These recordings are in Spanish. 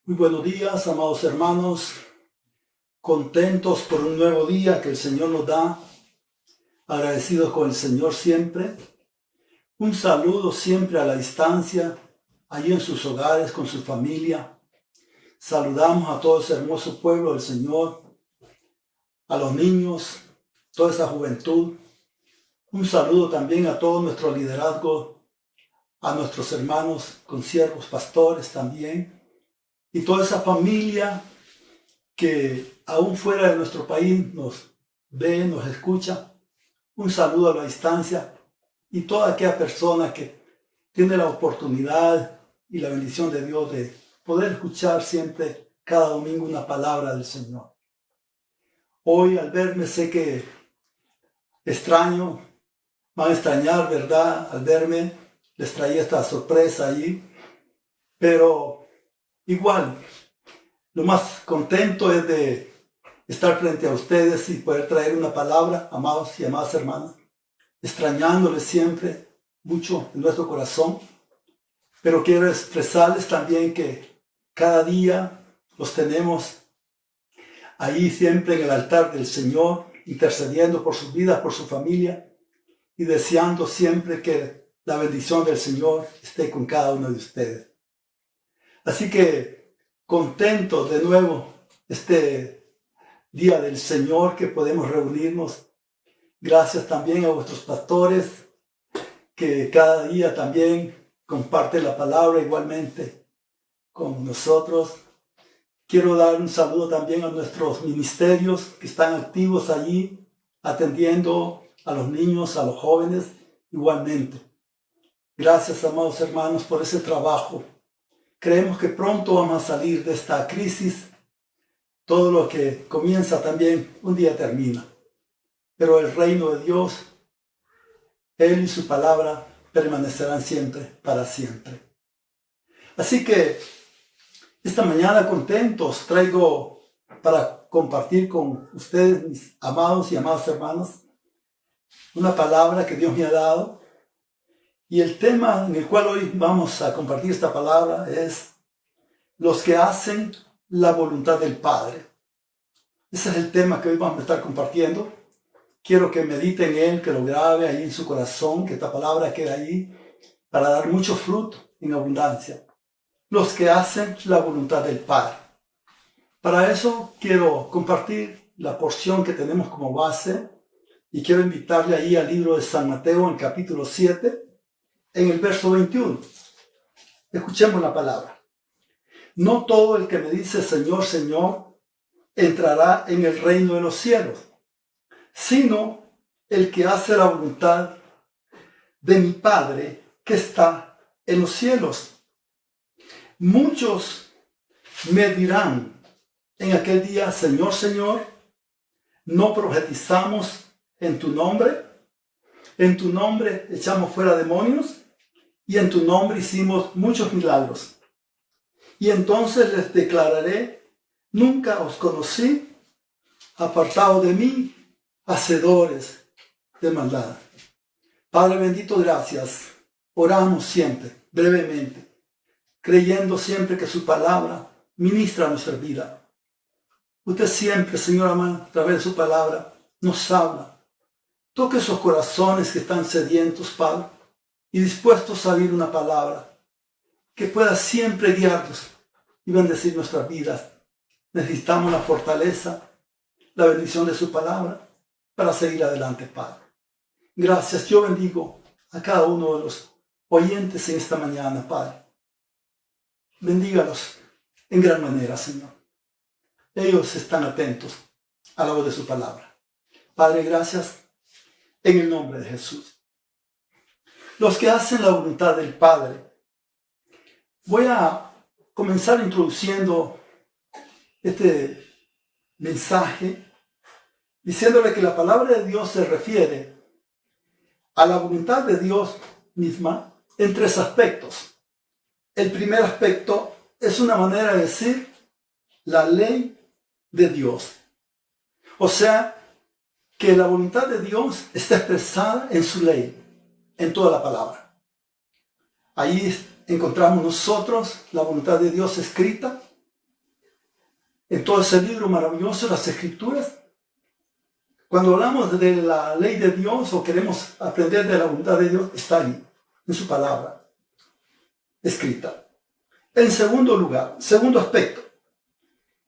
Muy buenos días, amados hermanos, contentos por un nuevo día que el Señor nos da, agradecidos con el Señor siempre. Un saludo siempre a la distancia, allí en sus hogares, con su familia. Saludamos a todo ese hermoso pueblo del Señor, a los niños, toda esa juventud. Un saludo también a todo nuestro liderazgo, a nuestros hermanos consiervos, pastores también, y toda esa familia que aún fuera de nuestro país nos ve, nos escucha. Un saludo a la distancia y toda aquella persona que tiene la oportunidad y la bendición de Dios de poder escuchar siempre cada domingo una palabra del Señor. Hoy al verme sé que van a extrañar, ¿verdad? Al verme les traía esta sorpresa allí, pero igual, lo más contento es de estar frente a ustedes y poder traer una palabra, amados y amadas hermanas, extrañándoles siempre mucho en nuestro corazón, pero quiero expresarles también que cada día los tenemos ahí siempre en el altar del Señor, intercediendo por sus vidas, por su familia y deseando siempre que la bendición del Señor esté con cada uno de ustedes. Así que contentos de nuevo este día del Señor que podemos reunirnos. Gracias también a vuestros pastores que cada día también comparten la palabra igualmente con nosotros. Quiero dar un saludo también a nuestros ministerios que están activos allí, atendiendo a los niños, a los jóvenes igualmente. Gracias, amados hermanos, por ese trabajo. Creemos que pronto vamos a salir de esta crisis. Todo lo que comienza también un día termina. Pero el reino de Dios, Él y su palabra permanecerán siempre, para siempre. Así que esta mañana contentos traigo para compartir con ustedes, mis amados y amadas hermanas, una palabra que Dios me ha dado. Y el tema en el cual hoy vamos a compartir esta palabra es los que hacen la voluntad del Padre. Ese es el tema que hoy vamos a estar compartiendo. Quiero que mediten en él, que lo grabe ahí en su corazón, que esta palabra quede ahí para dar mucho fruto en abundancia. Los que hacen la voluntad del Padre. Para eso quiero compartir la porción que tenemos como base y quiero invitarle ahí al libro de San Mateo en capítulo 7, en el verso 21. Escuchemos la palabra. No todo el que me dice Señor, Señor, entrará en el reino de los cielos, sino el que hace la voluntad de mi Padre que está en los cielos. Muchos me dirán en aquel día, Señor, Señor, ¿no profetizamos en tu nombre? En tu nombre echamos fuera demonios y en tu nombre hicimos muchos milagros. Y entonces les declararé, nunca os conocí, apartados de mí, hacedores de maldad. Padre bendito, gracias. Oramos siempre, brevemente, creyendo siempre que su palabra ministra nuestra vida. Usted siempre, Señor amado, a través de su palabra, nos habla. Toque esos corazones que están sedientos, Padre, y dispuestos a oír una palabra que pueda siempre guiarnos y bendecir nuestras vidas. Necesitamos la fortaleza, la bendición de su palabra para seguir adelante, Padre. Gracias, yo bendigo a cada uno de los oyentes en esta mañana, Padre. Bendígalos en gran manera, Señor. Ellos están atentos a la voz de su palabra. Padre, gracias en el nombre de Jesús. Los que hacen la voluntad del Padre. Voy a comenzar introduciendo este mensaje diciéndole que la palabra de Dios se refiere a la voluntad de Dios misma en tres aspectos. El primer aspecto es una manera de decir la ley de Dios. O sea, que la voluntad de Dios está expresada en su ley, en toda la palabra. Ahí encontramos nosotros la voluntad de Dios escrita en todo ese libro maravilloso, las Escrituras. Cuando hablamos de la ley de Dios o queremos aprender de la voluntad de Dios, está ahí, en su palabra, escrita. En segundo lugar, segundo aspecto,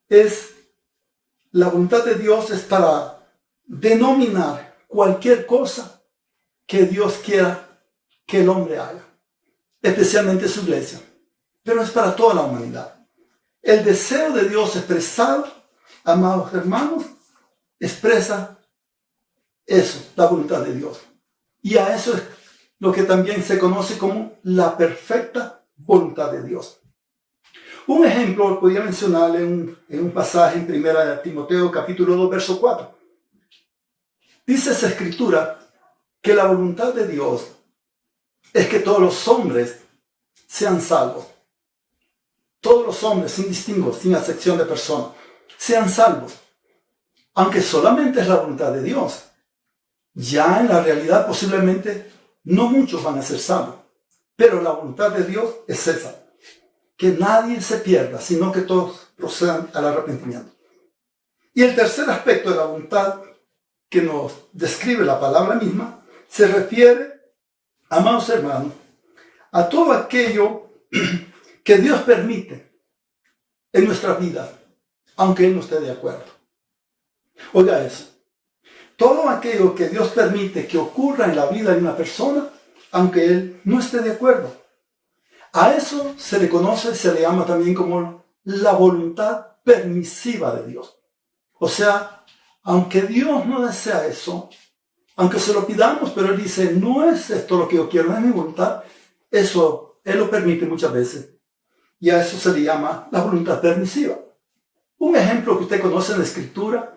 es la voluntad de Dios es para denominar cualquier cosa que Dios quiera que el hombre haga, especialmente su iglesia, pero es para toda la humanidad. El deseo de Dios expresado, amados hermanos, expresa eso, la voluntad de Dios. Y a eso es lo que también se conoce como la perfecta voluntad de Dios. Un ejemplo podría mencionarle en un pasaje en 1 Timoteo capítulo 2, verso 4. Dice esa escritura que la voluntad de Dios es que todos los hombres sean salvos. Todos los hombres, sin distingo, sin acepción de persona, sean salvos. Aunque solamente es la voluntad de Dios. Ya en la realidad posiblemente no muchos van a ser salvos. Pero la voluntad de Dios es esa. Que nadie se pierda, sino que todos procedan al arrepentimiento. Y el tercer aspecto de la voluntad que nos describe la palabra misma se refiere, amados hermanos, a todo aquello que Dios permite en nuestra vida, aunque Él no esté de acuerdo. Oiga eso. Todo aquello que Dios permite que ocurra en la vida de una persona, aunque Él no esté de acuerdo. A eso se le conoce, se le llama también como la voluntad permisiva de Dios. O sea, aunque Dios no desea eso, aunque se lo pidamos, pero Él dice, no es esto lo que yo quiero, no es mi voluntad, eso Él lo permite muchas veces. Y a eso se le llama la voluntad permisiva. Un ejemplo que usted conoce en la Escritura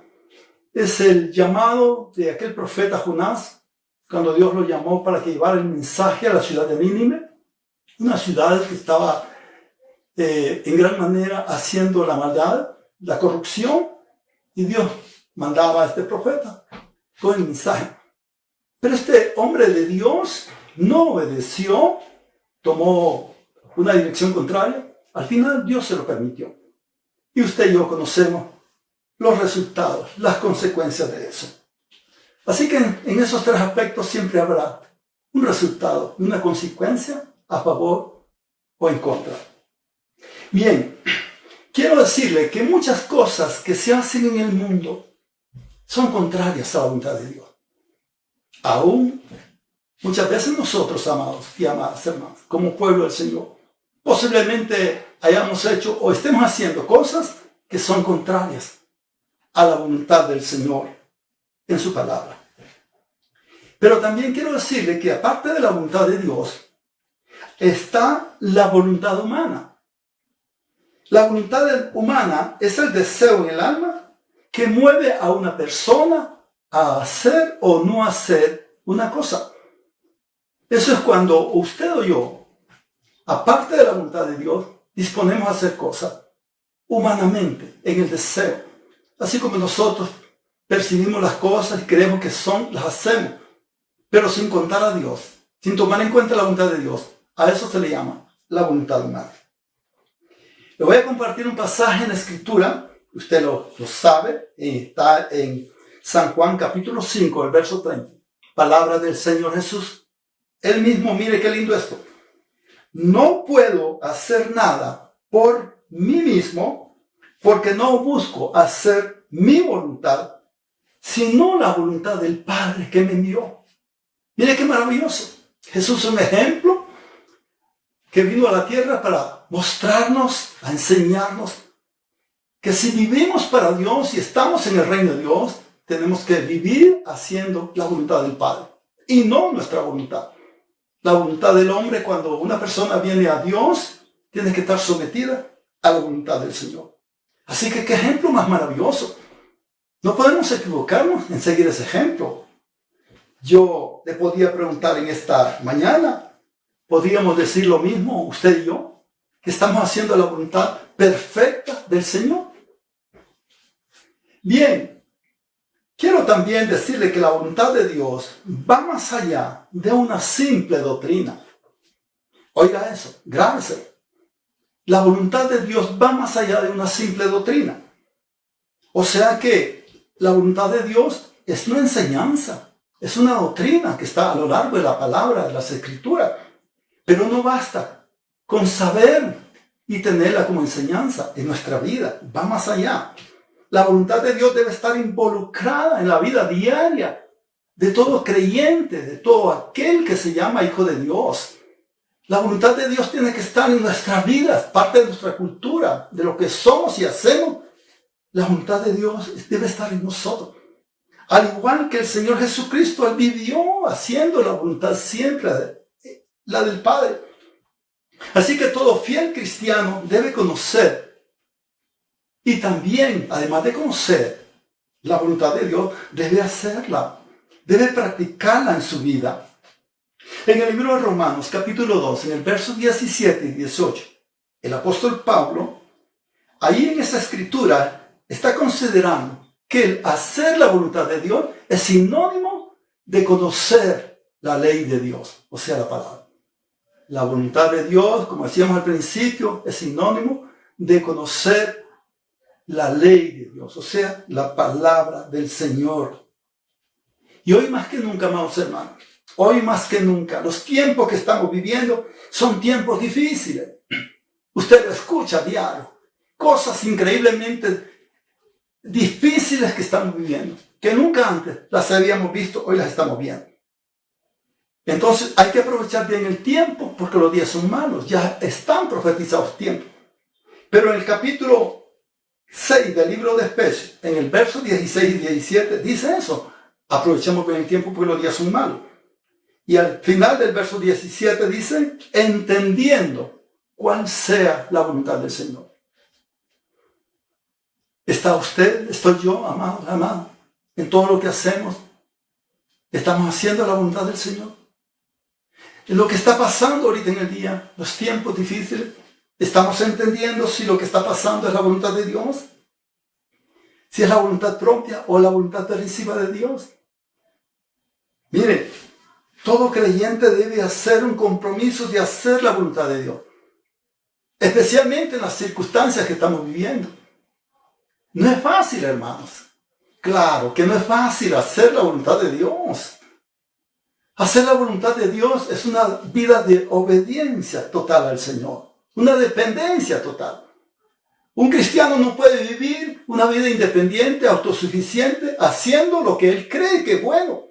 es el llamado de aquel profeta Jonás, cuando Dios lo llamó para que llevara el mensaje a la ciudad de Nínive, una ciudad que estaba en gran manera haciendo la maldad, la corrupción, y Dios mandaba a este profeta con el mensaje. Pero este hombre de Dios no obedeció, tomó una dirección contraria. Al final Dios se lo permitió. Y usted y yo conocemos los resultados, las consecuencias de eso. Así que en esos tres aspectos siempre habrá un resultado, una consecuencia a favor o en contra. Bien, quiero decirle que muchas cosas que se hacen en el mundo son contrarias a la voluntad de Dios. Aún muchas veces nosotros, amados y amadas hermanas, como pueblo del Señor, posiblemente hayamos hecho o estemos haciendo cosas que son contrarias a la voluntad del Señor en su palabra. Pero también quiero decirle que aparte de la voluntad de Dios, está la voluntad humana. La voluntad humana es el deseo en el alma que mueve a una persona a hacer o no hacer una cosa. Eso es cuando usted o yo, aparte de la voluntad de Dios, disponemos a hacer cosas humanamente, en el deseo. Así como nosotros percibimos las cosas y creemos que son, las hacemos, pero sin contar a Dios, sin tomar en cuenta la voluntad de Dios. A eso se le llama la voluntad humana. Le voy a compartir un pasaje en la Escritura, usted lo sabe, está en San Juan capítulo 5, el verso 30. Palabra del Señor Jesús. Él mismo, mire qué lindo esto. No puedo hacer nada por mí mismo, porque no busco hacer mi voluntad, sino la voluntad del Padre que me envió. Mire qué maravilloso. Jesús es un ejemplo que vino a la tierra para mostrarnos, a enseñarnos que si vivimos para Dios y estamos en el reino de Dios, tenemos que vivir haciendo la voluntad del Padre y no nuestra voluntad. La voluntad del hombre, cuando una persona viene a Dios, tiene que estar sometida a la voluntad del Señor. Así que qué ejemplo más maravilloso. No podemos equivocarnos en seguir ese ejemplo. Yo le podía preguntar en esta mañana, ¿podríamos decir lo mismo, usted y yo? Que estamos haciendo la voluntad perfecta del Señor. Bien, quiero también decirle que la voluntad de Dios va más allá de una simple doctrina. Oiga eso, grábese. La voluntad de Dios va más allá de una simple doctrina. O sea que la voluntad de Dios es una enseñanza, es una doctrina que está a lo largo de la palabra, de las escrituras. Pero no basta con saber y tenerla como enseñanza en nuestra vida. Va más allá. La voluntad de Dios debe estar involucrada en la vida diaria de todo creyente, de todo aquel que se llama hijo de Dios. La voluntad de Dios tiene que estar en nuestras vidas, parte de nuestra cultura, de lo que somos y hacemos. La voluntad de Dios debe estar en nosotros. Al igual que el Señor Jesucristo, Él vivió haciendo la voluntad siempre, la del Padre. Así que todo fiel cristiano debe conocer y también, además de conocer la voluntad de Dios, debe hacerla, debe practicarla en su vida. En el libro de Romanos, capítulo 2, en el verso 17 y 18, el apóstol Pablo, ahí en esa escritura, está considerando que el hacer la voluntad de Dios es sinónimo de conocer la ley de Dios, o sea, la palabra. La voluntad de Dios, como decíamos al principio, es sinónimo de conocer la ley de Dios, o sea, la palabra del Señor. Y hoy más que nunca, amados hermanos, hoy más que nunca, los tiempos que estamos viviendo son tiempos difíciles. Usted lo escucha a diario. Cosas increíblemente difíciles que estamos viviendo, que nunca antes las habíamos visto, hoy las estamos viendo. Entonces hay que aprovechar bien el tiempo, porque los días son malos, ya están profetizados tiempos. Pero en el capítulo 6 del libro de Efesios, en el verso 16 y 17, dice eso: aprovechemos bien el tiempo porque los días son malos. Y al final del verso 17 dice: entendiendo cuál sea la voluntad del Señor. ¿Está usted, estoy yo, amado, amado, en todo lo que hacemos? ¿Estamos haciendo la voluntad del Señor? En lo que está pasando ahorita en el día, los tiempos difíciles, ¿estamos entendiendo si lo que está pasando es la voluntad de Dios? ¿Si es la voluntad propia o la voluntad permisiva de Dios? Mire, todo creyente debe hacer un compromiso de hacer la voluntad de Dios, especialmente en las circunstancias que estamos viviendo. No es fácil, hermanos. Claro que no es fácil hacer la voluntad de Dios. Hacer la voluntad de Dios es una vida de obediencia total al Señor, una dependencia total. Un cristiano no puede vivir una vida independiente, autosuficiente, haciendo lo que él cree que es bueno.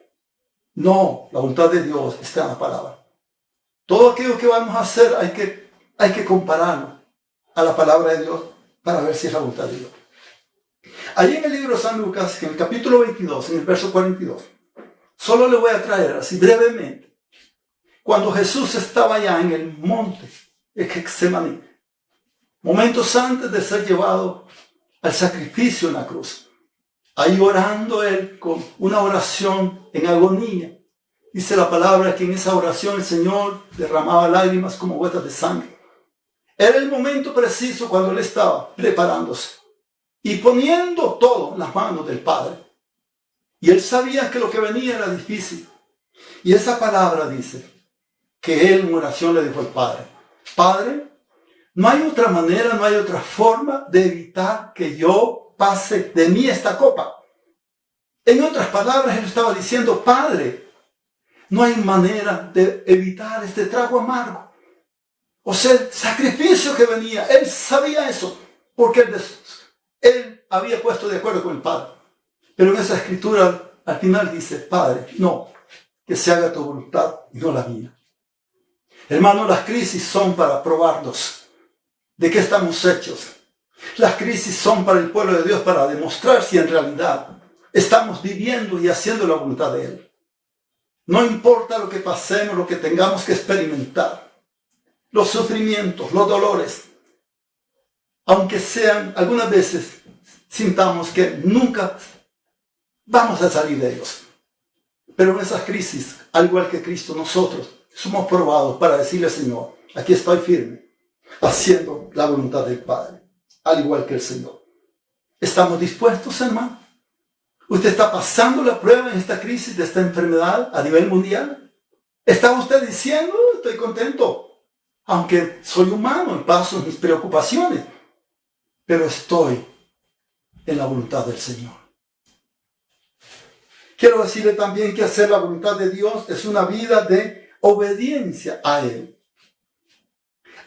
No, la voluntad de Dios está en la palabra. Todo aquello que vamos a hacer hay que compararlo a la palabra de Dios para ver si es la voluntad de Dios. Allí en el libro de San Lucas, en el capítulo 22, en el verso 42, solo le voy a traer así brevemente, cuando Jesús estaba allá en el monte de Getsemaní, momentos antes de ser llevado al sacrificio en la cruz, ahí orando él con una oración en agonía. Dice la palabra que en esa oración el Señor derramaba lágrimas como gotas de sangre. Era el momento preciso cuando él estaba preparándose y poniendo todo en las manos del Padre. Y él sabía que lo que venía era difícil. Y esa palabra dice que él en oración le dijo al Padre: Padre, no hay otra manera, no hay otra forma de evitar que yo pase de mí esta copa. En otras palabras, él estaba diciendo: Padre, no hay manera de evitar este trago amargo. O sea, el sacrificio que venía, él sabía eso, porque él había puesto de acuerdo con el Padre. Pero en esa escritura, al final dice: Padre, no, que se haga tu voluntad y no la mía. Hermanos, las crisis son para probarnos de qué estamos hechos. Las crisis son para el pueblo de Dios, para demostrar si en realidad estamos viviendo y haciendo la voluntad de Él. No importa lo que pasemos, lo que tengamos que experimentar, los sufrimientos, los dolores, aunque sean, algunas veces sintamos que nunca vamos a salir de ellos. Pero en esas crisis, al igual que Cristo, nosotros somos probados para decirle al Señor: aquí estoy firme, haciendo la voluntad del Padre, al igual que el Señor. ¿Estamos dispuestos, hermano? ¿Usted está pasando la prueba en esta crisis de esta enfermedad a nivel mundial? ¿Está usted diciendo: estoy contento, aunque soy humano y paso mis preocupaciones, pero estoy en la voluntad del Señor. Quiero decirle también que hacer la voluntad de Dios es una vida de obediencia a Él.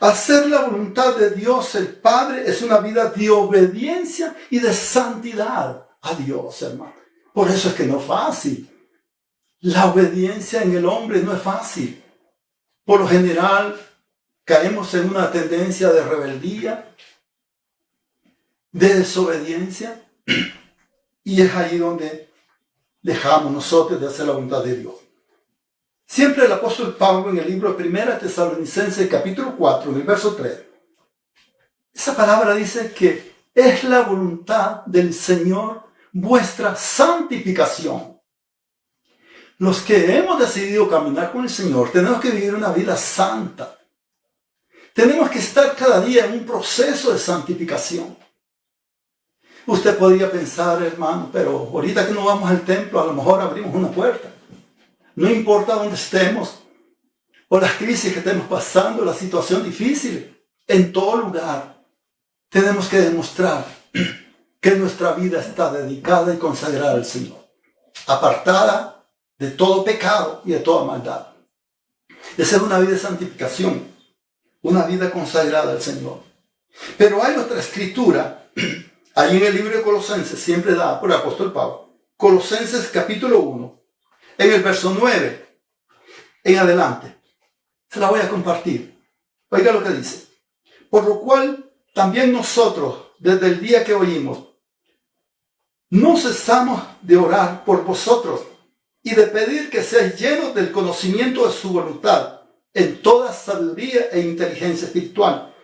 Hacer la voluntad de Dios el Padre es una vida de obediencia y de santidad a Dios, hermano. Por eso es que no es fácil. La obediencia en el hombre no es fácil. Por lo general, caemos en una tendencia de rebeldía, de desobediencia, y es ahí donde dejamos nosotros de hacer la voluntad de Dios. Siempre el apóstol Pablo en el libro de 1 Tesalonicenses capítulo 4, en el verso 3, esa palabra dice que es la voluntad del Señor vuestra santificación. Los que hemos decidido caminar con el Señor tenemos que vivir una vida santa. Tenemos que estar cada día en un proceso de santificación. Usted podría pensar, hermano, pero ahorita que no vamos al templo, a lo mejor abrimos una puerta. No importa dónde estemos, o las crisis que estemos pasando, la situación difícil, en todo lugar, tenemos que demostrar que nuestra vida está dedicada y consagrada al Señor, apartada de todo pecado y de toda maldad. Esa es una vida de santificación, una vida consagrada al Señor. Pero hay otra escritura, ahí en el libro de Colosenses, siempre dada por el apóstol Pablo, Colosenses capítulo 1, en el verso 9 en adelante. Se la voy a compartir. Oiga lo que dice. Por lo cual también nosotros, desde el día que oímos, no cesamos de orar por vosotros y de pedir que seáis llenos del conocimiento de su voluntad en toda sabiduría e inteligencia espiritual,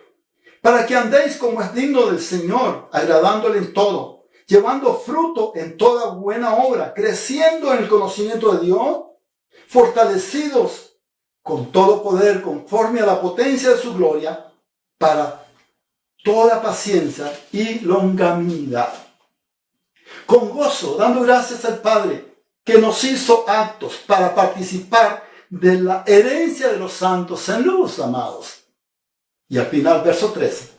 para que andéis como es digno del Señor, agradándole en todo, llevando fruto en toda buena obra, creciendo en el conocimiento de Dios, fortalecidos con todo poder conforme a la potencia de su gloria, para toda paciencia y longanimidad. Con gozo, dando gracias al Padre, que nos hizo aptos para participar de la herencia de los santos en luz, amados. Y al final, verso 13.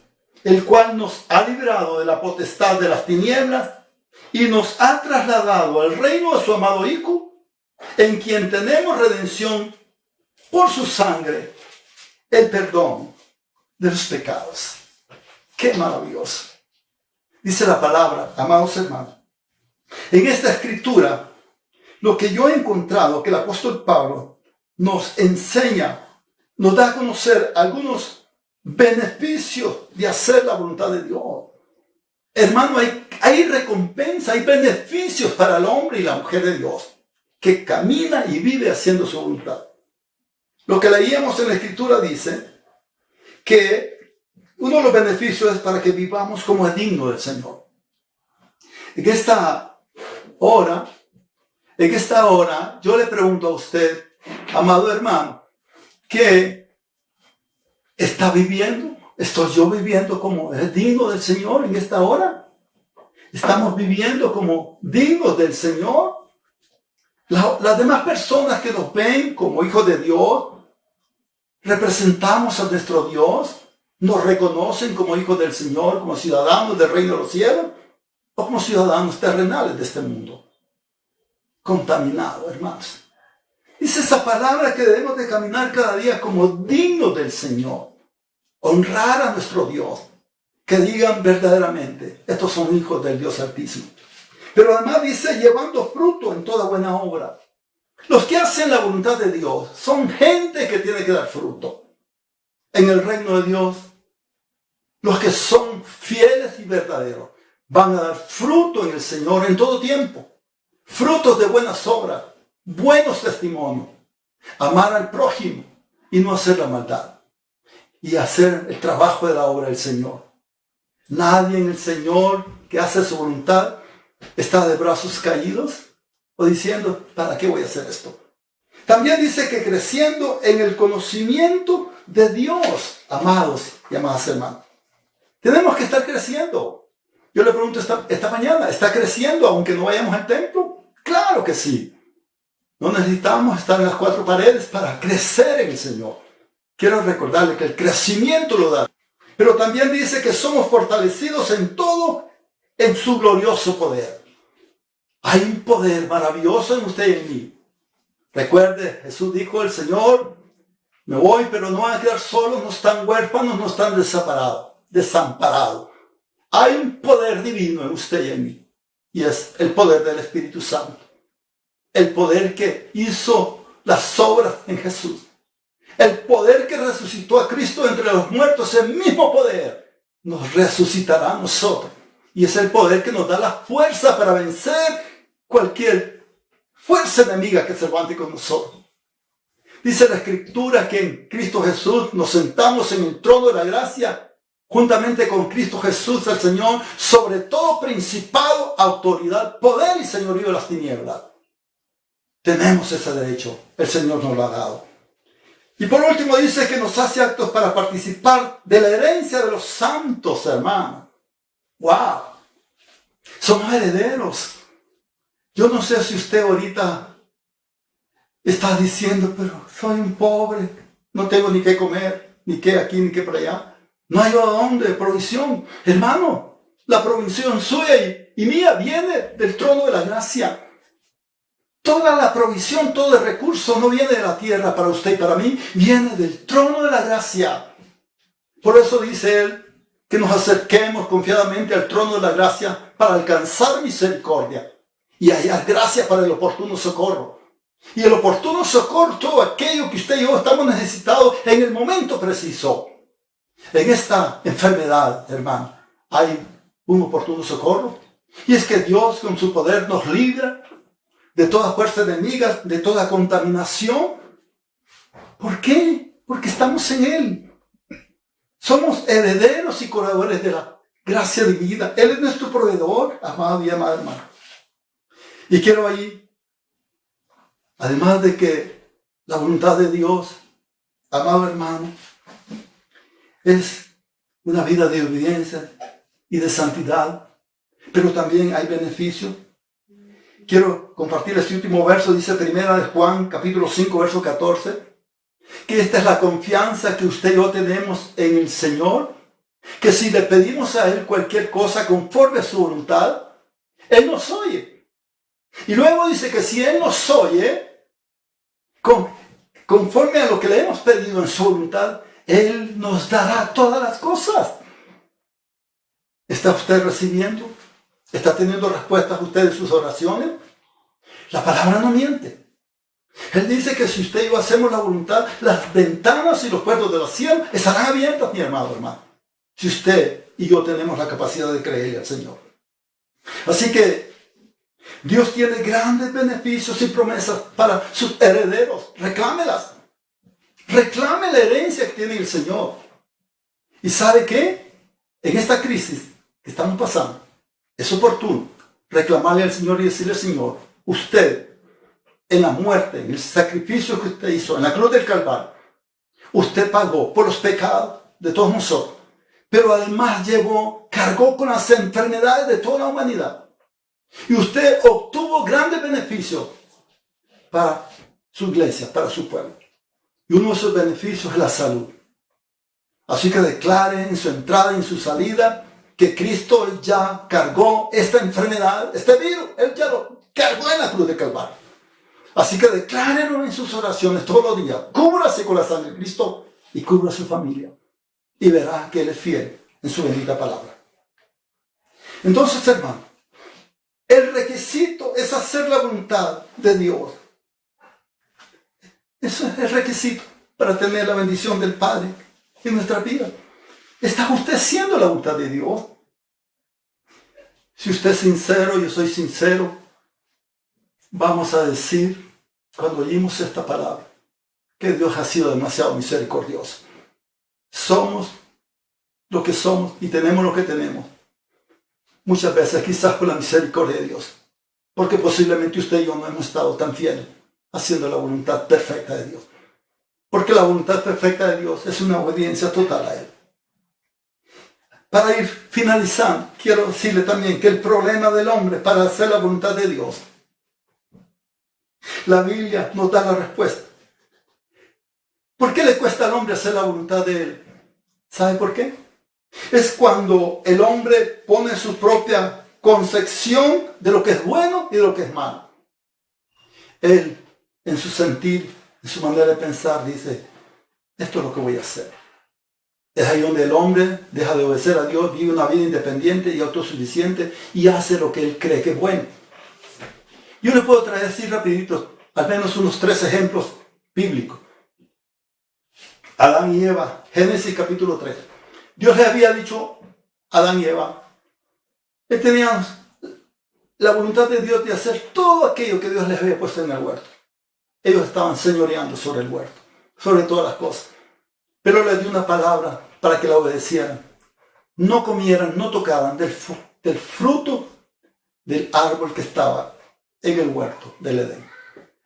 El cual nos ha librado de la potestad de las tinieblas y nos ha trasladado al reino de su amado Hijo, en quien tenemos redención por su sangre, el perdón de los pecados. ¡Qué maravilloso! Dice la palabra, amados hermanos. En esta escritura, lo que yo he encontrado que el apóstol Pablo nos enseña, nos da a conocer algunos beneficios de hacer la voluntad de Dios. Hermano, hay recompensa, hay beneficios para el hombre y la mujer de Dios que camina y vive haciendo su voluntad. Lo que leíamos en la escritura dice que uno de los beneficios es para que vivamos como es digno del Señor. En esta hora, yo le pregunto a usted, amado hermano, ¿qué está viviendo? ¿Estoy yo viviendo como es digno del Señor en esta hora? ¿Estamos viviendo como dignos del Señor? Las demás personas que nos ven como hijos de Dios, representamos a nuestro Dios, nos reconocen como hijos del Señor, como ciudadanos del reino de los cielos, o como ciudadanos terrenales de este mundo. Contaminado, hermanos. Dice esa palabra que debemos de caminar cada día como dignos del Señor. Honrar a nuestro Dios. Que digan verdaderamente, estos son hijos del Dios Altísimo. Pero además dice, llevando fruto en toda buena obra. Los que hacen la voluntad de Dios son gente que tiene que dar fruto. En el reino de Dios, los que son fieles y verdaderos van a dar fruto en el Señor en todo tiempo. Frutos de buenas obras, buenos testimonios. Amar al prójimo y no hacer la maldad. Y hacer el trabajo de la obra del Señor. Nadie en el Señor que hace su voluntad está de brazos caídos o diciendo, ¿para qué voy a hacer esto? También dice que creciendo en el conocimiento de Dios, amados y amadas hermanas. Tenemos que estar creciendo. Yo le pregunto esta mañana, ¿está creciendo aunque no vayamos al templo? Claro que sí. No necesitamos estar en las cuatro paredes para crecer en el Señor. Quiero recordarle que el crecimiento lo da. Pero también dice que somos fortalecidos en todo en su glorioso poder. Hay un poder maravilloso en usted y en mí. Recuerde, Jesús dijo, el Señor, me voy, pero no van a quedar solos, no están huérfanos, no están desamparados. Hay un poder divino en usted y en mí. Y es el poder del Espíritu Santo. El poder que hizo las obras en Jesús. El poder que resucitó a Cristo entre los muertos, el mismo poder nos resucitará a nosotros. Y es el poder que nos da la fuerza para vencer cualquier fuerza enemiga que se levante con nosotros. Dice la Escritura que en Cristo Jesús nos sentamos en el trono de la gracia, juntamente con Cristo Jesús el Señor, sobre todo principado, autoridad, poder y señorío de las tinieblas. Tenemos ese derecho, el Señor nos lo ha dado. Y por último dice que nos hace actos para participar de la herencia de los santos, hermanos. ¡Wow! Somos herederos. Yo no sé si usted ahorita está diciendo, pero soy un pobre, no tengo ni qué comer, ni qué aquí, ni qué por allá. No hay a dónde, provisión. Hermano, la provisión suya y mía viene del trono de la gracia. Toda la provisión, todo el recurso no viene de la tierra para usted y para mí, viene del trono de la gracia. Por eso dice él que nos acerquemos confiadamente al trono de la gracia para alcanzar misericordia y hallar gracia para el oportuno socorro. Y el oportuno socorro, todo aquello que usted y yo estamos necesitados en el momento preciso. En esta enfermedad, hermano, hay un oportuno socorro. Y es que Dios con su poder nos libra de toda fuerza enemiga, de toda contaminación. ¿Por qué? Porque estamos en Él. Somos herederos y colaboradores de la gracia divina. Él es nuestro proveedor, amado y amada hermano. Y quiero ahí, además de que la voluntad de Dios, amado hermano, es una vida de obediencia y de santidad, pero también hay beneficio. Quiero compartir este último verso, dice Primera de Juan, capítulo 5, verso 14, que esta es la confianza que usted y yo tenemos en el Señor, que si le pedimos a Él cualquier cosa conforme a su voluntad, Él nos oye. Y luego dice que si Él nos oye, conforme a lo que le hemos pedido en su voluntad, Él nos dará todas las cosas. ¿Está usted recibiendo? ¿Está teniendo respuestas usted de sus oraciones? La palabra no miente. Él dice que si usted y yo hacemos la voluntad, las ventanas y los puertos de los cielos estarán abiertas, mi hermano. Si usted y yo tenemos la capacidad de creerle al Señor. Así que Dios tiene grandes beneficios y promesas para sus herederos. Reclámelas. Reclame la herencia que tiene el Señor. ¿Y sabe qué? En esta crisis que estamos pasando, es oportuno reclamarle al Señor y decirle: Señor, usted, en la muerte, en el sacrificio que usted hizo, en la cruz del Calvario, usted pagó por los pecados de todos nosotros, pero además cargó con las enfermedades de toda la humanidad. Y usted obtuvo grandes beneficios para su iglesia, para su pueblo. Y uno de esos beneficios es la salud. Así que declare en su entrada y en su salida que Cristo ya cargó esta enfermedad, este virus. Él ya lo cargó en la cruz de Calvario. Así que declárenlo en sus oraciones todos los días. Cúbrase con la sangre de Cristo y cubra a su familia. Y verá que Él es fiel en su bendita palabra. Entonces, hermano, el requisito es hacer la voluntad de Dios. Eso es el requisito para tener la bendición del Padre en nuestra vida. ¿Está usted haciendo la voluntad de Dios? Si usted es sincero, yo soy sincero, vamos a decir, cuando oímos esta palabra, que Dios ha sido demasiado misericordioso. Somos lo que somos y tenemos lo que tenemos. Muchas veces quizás por la misericordia de Dios, porque posiblemente usted y yo no hemos estado tan fieles haciendo la voluntad perfecta de Dios. Porque la voluntad perfecta de Dios es una obediencia total a Él. Para ir finalizando, quiero decirle también que el problema del hombre para hacer la voluntad de Dios, la Biblia nos da la respuesta. ¿Por qué le cuesta al hombre hacer la voluntad de Él? ¿Sabe por qué? Es cuando el hombre pone su propia concepción de lo que es bueno y de lo que es malo. Él, en su sentir, en su manera de pensar, dice, esto es lo que voy a hacer. Es ahí donde el hombre deja de obedecer a Dios, vive una vida independiente y autosuficiente y hace lo que él cree que es bueno. Yo le puedo traer así rapidito, al menos unos 3 ejemplos bíblicos. Adán y Eva, Génesis capítulo 3. Dios le había dicho a Adán y Eva, que tenían la voluntad de Dios de hacer todo aquello que Dios les había puesto en el huerto. Ellos estaban señoreando sobre el huerto, sobre todas las cosas. Pero les dio una palabra para que la obedecieran. No comieran, no tocaran del fruto del árbol que estaba en el huerto del Edén.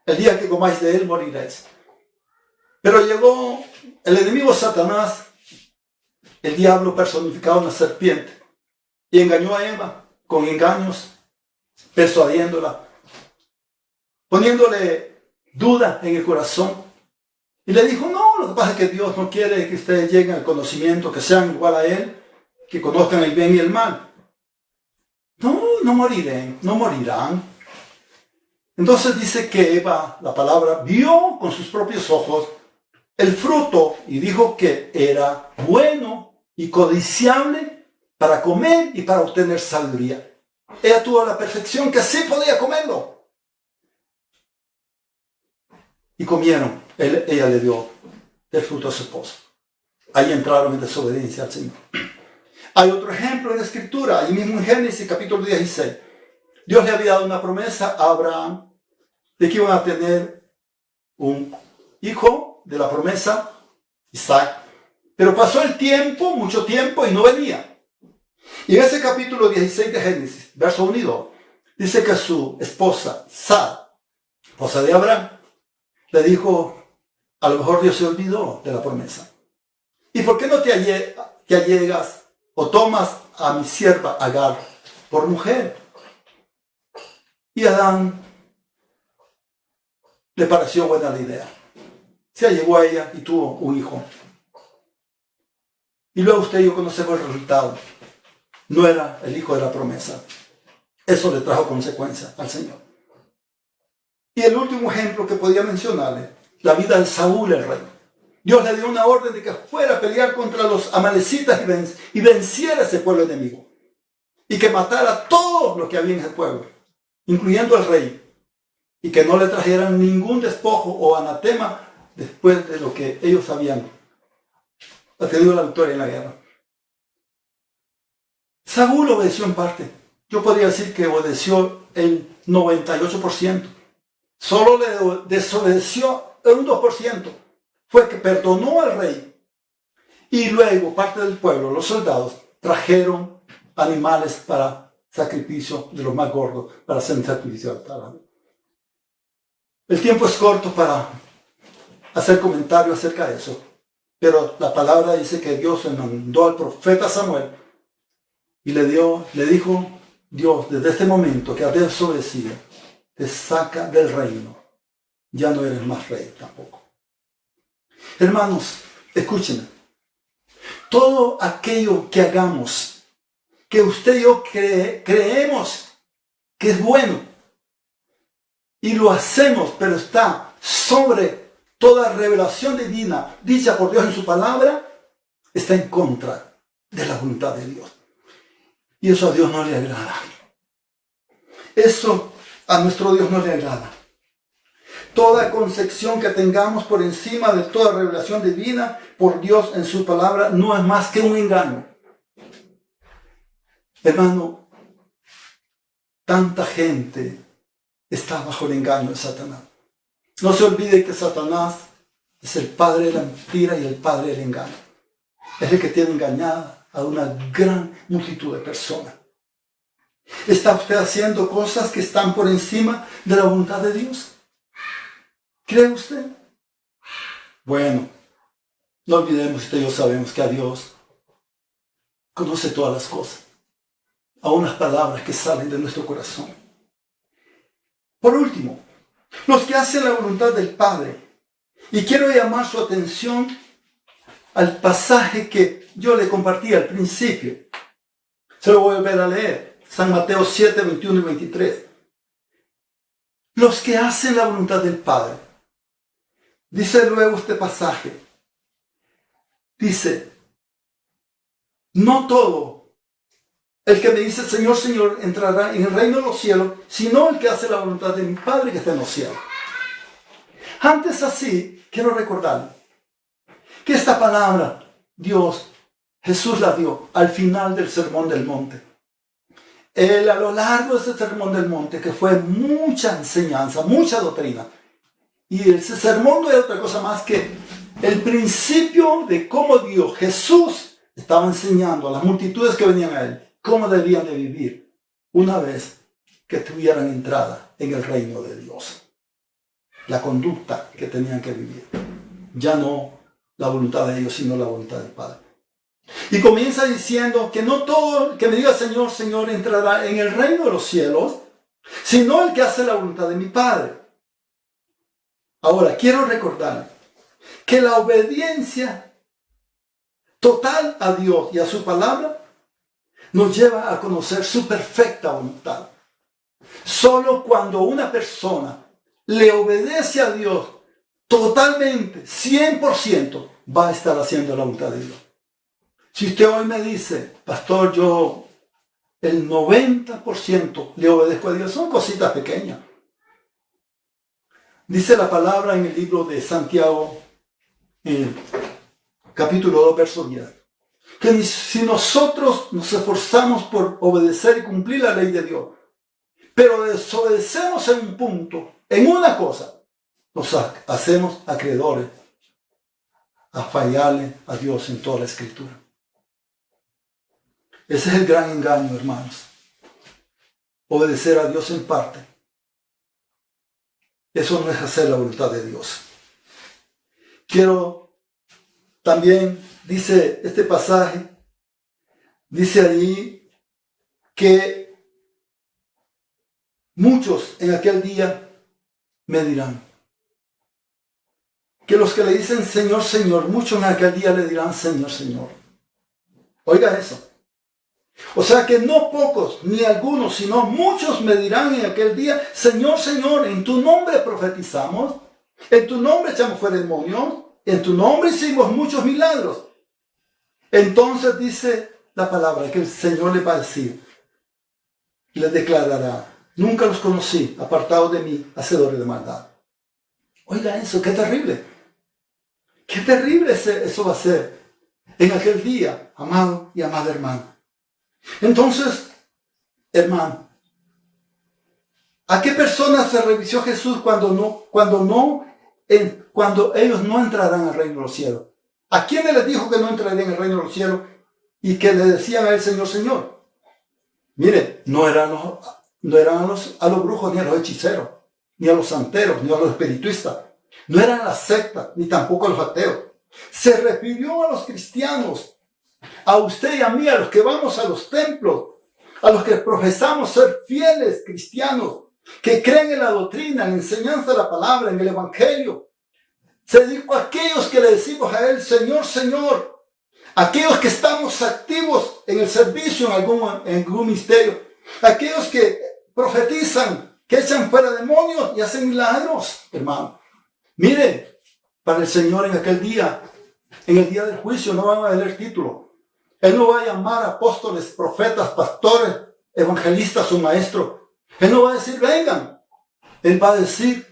El día que comáis de él, moriréis. Pero llegó el enemigo Satanás, el diablo personificado en la serpiente, y engañó a Eva con engaños, persuadiéndola, poniéndole duda en el corazón. Y le dijo, no, lo que pasa es que Dios no quiere que ustedes lleguen al conocimiento, que sean igual a Él, que conozcan el bien y el mal. No morirán. Entonces dice que Eva, la palabra, vio con sus propios ojos el fruto y dijo que era bueno y codiciable para comer y para obtener sabiduría. Ella tuvo la perfección que sí podía comerlo. Y comieron. Ella le dio del fruto a su esposo. Ahí entraron en desobediencia al Señor. Hay otro ejemplo en la Escritura, ahí mismo en Génesis capítulo 16. Dios le había dado una promesa a Abraham de que iban a tener un hijo de la promesa, Isaac. Pero pasó el tiempo, mucho tiempo, y no venía. Y en ese capítulo 16 de Génesis, verso 1 y 2, dice que su esposa, Sara, esposa de Abraham, le dijo, a lo mejor Dios se olvidó de la promesa. ¿Y por qué no te allegas o tomas a mi sierva Agar por mujer? Y a Adán le pareció buena la idea. Se allegó a ella y tuvo un hijo. Y luego usted y yo conocemos el resultado. No era el hijo de la promesa. Eso le trajo consecuencias al Señor. Y el último ejemplo que podía mencionarle, la vida de Saúl el rey. Dios le dio una orden de que fuera a pelear contra los amalecitas y venciera ese pueblo enemigo. Y que matara a todo lo que había en ese pueblo, incluyendo al rey. Y que no le trajeran ningún despojo o anatema después de lo que ellos habían tenido la victoria en la guerra. Saúl obedeció en parte. Yo podría decir que obedeció el 98%. Solo le desobedeció un 2%. Fue que perdonó al rey. Y luego parte del pueblo, los soldados, trajeron animales para sacrificio de los más gordos, para hacer un sacrificio al altar. El tiempo es corto para hacer comentarios acerca de eso. Pero la palabra dice que Dios le mandó al profeta Samuel y le dijo, Dios, desde este momento que has desobedecido, te saca del reino. Ya no eres más rey tampoco. Hermanos, escúchenme. Todo aquello que hagamos, que usted y yo creemos que es bueno, y lo hacemos, pero está sobre toda revelación divina dicha por Dios en su palabra, está en contra de la voluntad de Dios. Y eso a Dios no le agrada. Eso a nuestro Dios no le agrada. Toda concepción que tengamos por encima de toda revelación divina por Dios en su palabra no es más que un engaño. Hermano, tanta gente está bajo el engaño de Satanás. No se olvide que Satanás es el padre de la mentira y el padre del engaño. Es el que tiene engañada a una gran multitud de personas. ¿Está usted haciendo cosas que están por encima de la voluntad de Dios? ¿Cree usted? Bueno, no olvidemos, usted y yo sabemos que a Dios conoce todas las cosas, aun las palabras que salen de nuestro corazón. Por último, los que hacen la voluntad del Padre. Y quiero llamar su atención al pasaje que yo le compartí al principio. Se lo voy a volver a leer. San Mateo 7, 21 y 23. Los que hacen la voluntad del Padre. Dice luego este pasaje. Dice, no todo el que me dice Señor, Señor, entrará en el reino de los cielos, sino el que hace la voluntad de mi Padre que está en los cielos. Antes así, quiero recordarle que esta palabra, Jesús la dio al final del Sermón del Monte. Él a lo largo de ese Sermón del Monte, que fue mucha enseñanza, mucha doctrina, y ese sermón no era otra cosa más que el principio de cómo Jesús estaba enseñando a las multitudes que venían a Él, cómo debían de vivir una vez que tuvieran entrada en el reino de Dios. La conducta que tenían que vivir. Ya no la voluntad de ellos, sino la voluntad del Padre. Y comienza diciendo que no todo el que me diga Señor, Señor entrará en el reino de los cielos, sino el que hace la voluntad de mi Padre. Ahora, quiero recordar que la obediencia total a Dios y a su palabra nos lleva a conocer su perfecta voluntad. Solo cuando una persona le obedece a Dios totalmente, 100%, va a estar haciendo la voluntad de Dios. Si usted hoy me dice, pastor, yo el 90% le obedezco a Dios, son cositas pequeñas. Dice la palabra en el libro de Santiago, capítulo 2, verso 10, que si nosotros nos esforzamos por obedecer y cumplir la ley de Dios, pero desobedecemos en un punto, en una cosa, nos hacemos acreedores a fallarle a Dios en toda la Escritura. Ese es el gran engaño, hermanos. Obedecer a Dios en parte. Eso no es hacer la voluntad de Dios. Quiero también, dice este pasaje, dice allí que muchos en aquel día me dirán, que los que le dicen Señor, Señor, muchos en aquel día le dirán Señor, Señor. Oiga eso. O sea que no pocos, ni algunos, sino muchos me dirán en aquel día, Señor, Señor, en tu nombre profetizamos, en tu nombre echamos fuera demonios, en tu nombre hicimos muchos milagros. Entonces dice la palabra que el Señor le va a decir, y les declarará, nunca los conocí, apartados de mí, hacedores de maldad. Oiga eso, qué terrible. Qué terrible eso va a ser en aquel día, amado y amada hermana. Entonces, hermano, ¿a qué personas se revisó Jesús cuando ellos no entrarán al reino de los cielos? ¿A quiénes les dijo que no entrarían en el reino de los cielos y que le decían a él Señor, Señor? Mire, no eran a los brujos ni a los hechiceros, ni a los santeros, ni a los espiritistas. No eran las sectas, ni tampoco a los ateos. Se refirió a los cristianos, a usted y a mí, a los que vamos a los templos, a los que profesamos ser fieles cristianos, que creen en la doctrina, en la enseñanza de la palabra, en el evangelio. Se dijo a aquellos que le decimos a él, Señor, Señor, aquellos que estamos activos en el servicio, en algún misterio, aquellos que profetizan, que echan fuera demonios y hacen milagros, hermano. Mire, para el Señor en aquel día, en el día del juicio, no van a leer título. Él no va a llamar a apóstoles, profetas, pastores, evangelistas o maestros. Él no va a decir, vengan. Él va a decir,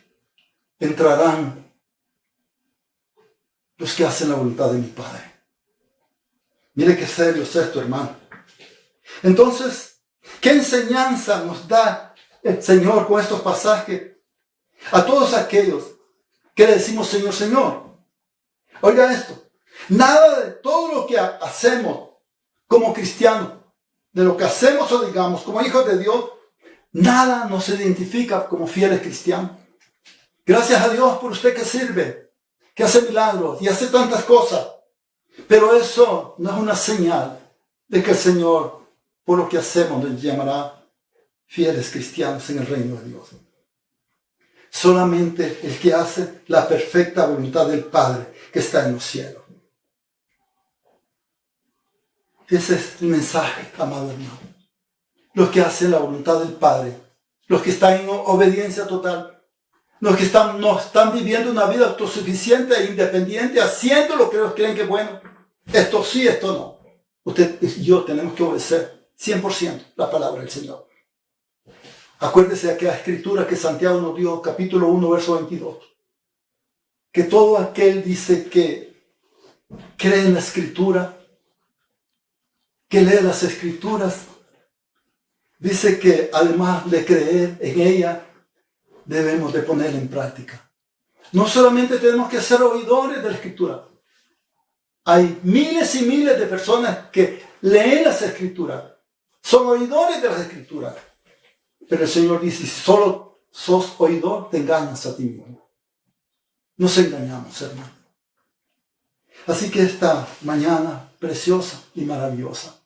entrarán los que hacen la voluntad de mi Padre. Mire qué serio es esto, hermano. Entonces, ¿qué enseñanza nos da el Señor con estos pasajes a todos aquellos que le decimos Señor, Señor? Oiga esto. Nada de todo lo que hacemos como cristianos, de lo que hacemos o digamos como hijos de Dios, nada nos identifica como fieles cristianos. Gracias a Dios por usted que sirve, que hace milagros y hace tantas cosas. Pero eso no es una señal de que el Señor, por lo que hacemos, nos llamará fieles cristianos en el reino de Dios. Solamente el que hace la perfecta voluntad del Padre que está en los cielos. Ese es el mensaje, amado hermano. los que hacen la voluntad del Padre, los que están en obediencia total, los que no están viviendo una vida autosuficiente e independiente, haciendo lo que ellos creen que es bueno. Esto sí, esto no. Usted y yo tenemos que obedecer 100% la palabra del Señor. Acuérdese de aquella escritura que Santiago nos dio, capítulo 1, verso 22. Que todo aquel dice que cree en la escritura, que lee las escrituras, dice que además de creer en ella, debemos de ponerla en práctica. No solamente tenemos que ser oidores de la escritura. Hay miles y miles de personas que leen las escrituras, son oidores de las escrituras. Pero el Señor dice, si solo sos oidor, te engañas a ti mismo. Nos engañamos, hermano. Así que esta mañana preciosa y maravillosa,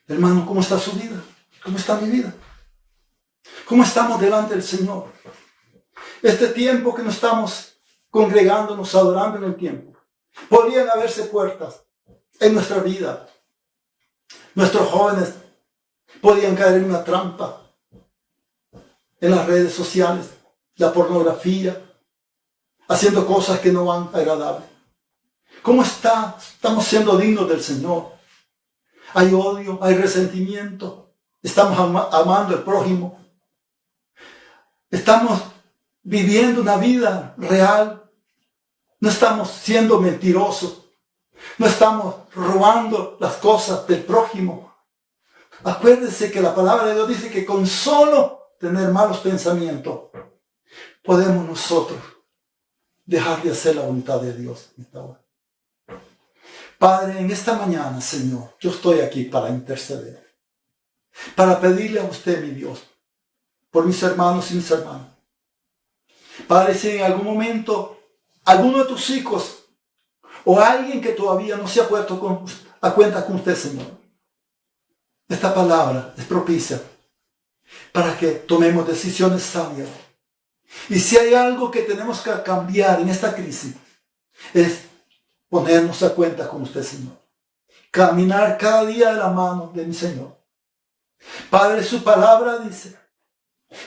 hermano, ¿cómo está su vida? ¿Cómo está mi vida? ¿Cómo estamos delante del Señor? Este tiempo que nos estamos congregándonos, adorando en el tiempo, podrían haberse puertas en nuestra vida. Nuestros jóvenes podían caer en una trampa, en las redes sociales, la pornografía, haciendo cosas que no van agradables. ¿Cómo estamos siendo dignos del Señor? Hay odio, hay resentimiento, estamos amando al prójimo, estamos viviendo una vida real, no estamos siendo mentirosos, no estamos robando las cosas del prójimo. Acuérdense que la palabra de Dios dice que con solo tener malos pensamientos podemos nosotros dejar de hacer la voluntad de Dios en esta hora. Padre, en esta mañana, Señor, yo estoy aquí para interceder, para pedirle a usted, mi Dios, por mis hermanos y mis hermanas. Padre, si en algún momento alguno de tus hijos o alguien que todavía no se ha puesto a cuenta con usted, Señor, esta palabra es propicia para que tomemos decisiones sabias. Y si hay algo que tenemos que cambiar en esta crisis, es ponernos a cuenta con usted, Señor. Caminar cada día de la mano de mi Señor. Padre, su palabra dice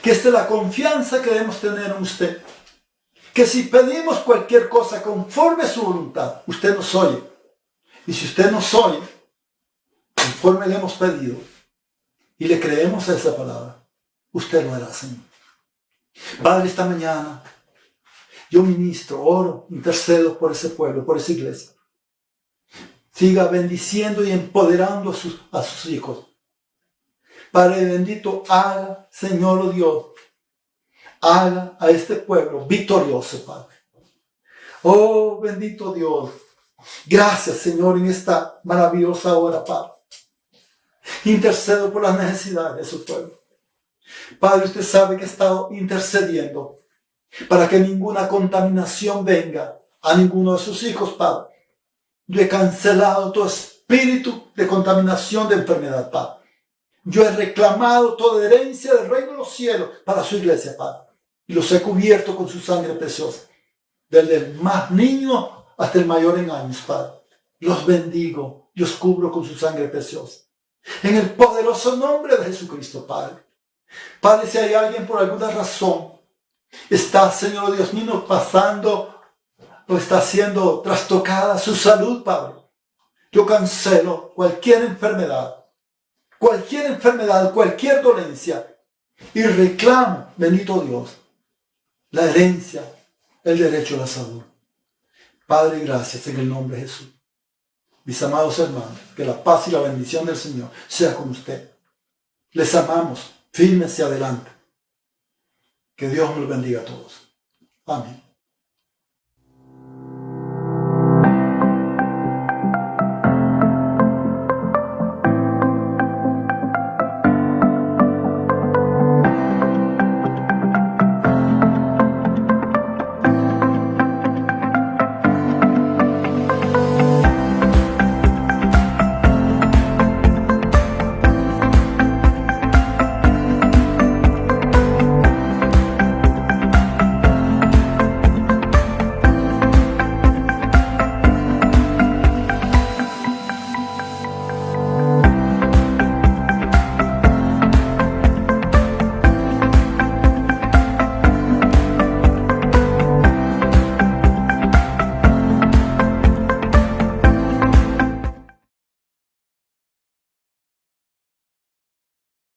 que esta es la confianza que debemos tener en usted. Que si pedimos cualquier cosa conforme a su voluntad, usted nos oye. Y si usted nos oye, conforme le hemos pedido, y le creemos a esa palabra, usted lo hará, Señor. Padre, esta mañana yo ministro, oro, intercedo por ese pueblo, por esa iglesia. Siga bendiciendo y empoderando a sus hijos. Padre bendito, haga, Señor, oh Dios, haga a este pueblo victorioso, Padre. Oh, bendito Dios. Gracias, Señor, en esta maravillosa hora, Padre. Intercedo por las necesidades de su pueblo. Padre, usted sabe que he estado intercediendo para que ninguna contaminación venga a ninguno de sus hijos, Padre. Yo he cancelado todo espíritu de contaminación, de enfermedad, Padre. Yo he reclamado toda herencia del reino de los cielos para su iglesia, Padre. Y los he cubierto con su sangre preciosa. Desde el más niño hasta el mayor en años, Padre. Los bendigo, los cubro con su sangre preciosa. En el poderoso nombre de Jesucristo, Padre. Padre, si hay alguien por alguna razón está, Señor Dios mío, pasando o está siendo trastocada su salud, Padre, yo cancelo cualquier enfermedad, cualquier dolencia y reclamo, bendito Dios, la herencia, el derecho a la salud. Padre, gracias en el nombre de Jesús. Mis amados hermanos, que la paz y la bendición del Señor sea con usted. Les amamos, firmes y adelante. Que Dios nos bendiga a todos. Amén.